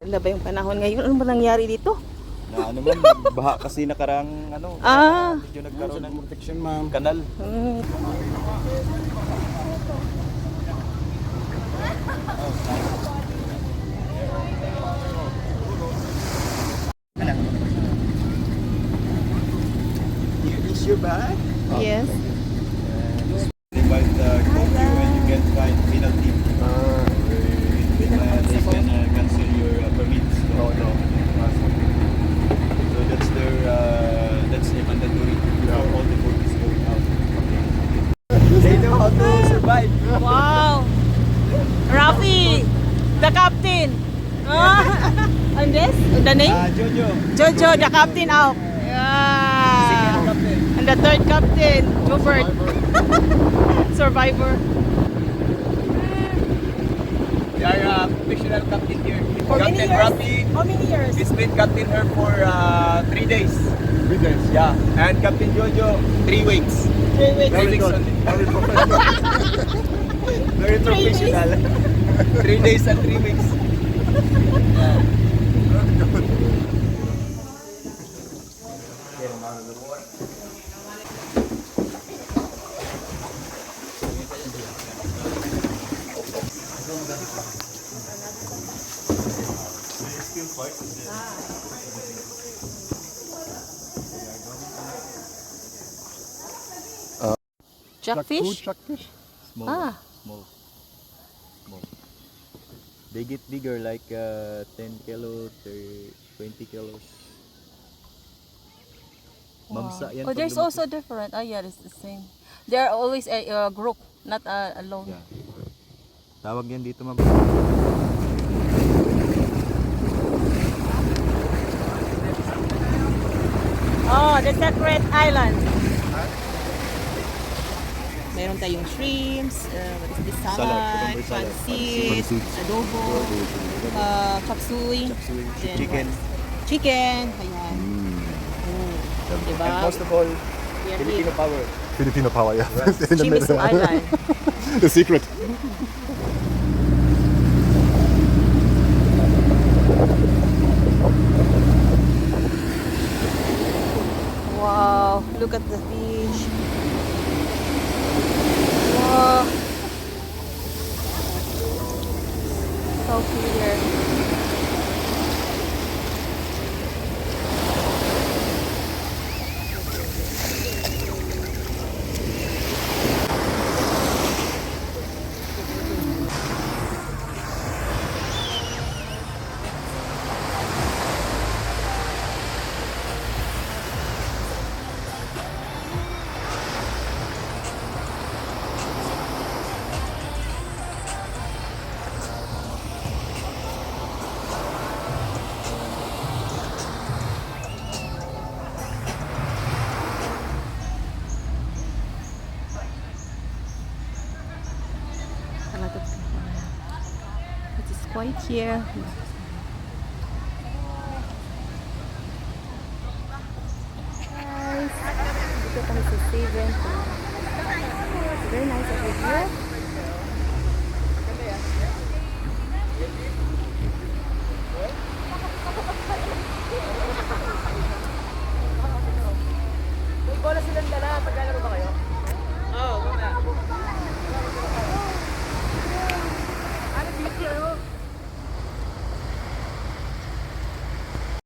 Ganda ba yung panahon ngayon? Ano ba nangyari dito? Na ano man, baha kasi nakarang ano, medyo nagkaroon ng protection ma'am. Kanal. Here is your bag. Yes. They might quote you and you get fined penalty. They can cancel your permits. No. So that's a mandatory for all the boats going out. They know how to survive. Wow! Rafi! The captain! And this? The name? Jojo. Jojo, the captain out. Yeah. Captain. And the third captain, Jobert. Survivor. They are professional captain here. For many Captain years? Rafi How many years? is been captain her for 3 days. 3 days? Yeah. And Captain Jojo, 3 weeks. 3 weeks. 3 weeks only. Very professional. 3 days and 3 weeks. Jackfish? Small. Ah. Small. They get bigger like 10 kilos, 20 kilos. Mamsa yan. Oh, pag there's lumaki. also different. Ah, yeah, it's the same. They're always a group, not alone. Yeah. Tawag yan dito ma'am. Oh, the secret island. Meron tayong shrimps, what is this? Salad, Salad, cucumber salad, pancit, pancit, adobo, chop suey, then Chicken. chicken, ayan. Diba? And most of all, We are Filipino here. power. Filipino power, yeah. In the Shimizu middle. Island. The secret. Wow, look at the beach. Wow. So clear. A lot of people. It is quiet here. Guys, dito kami sa Seven. It's very nice over here. Bola silang dala pag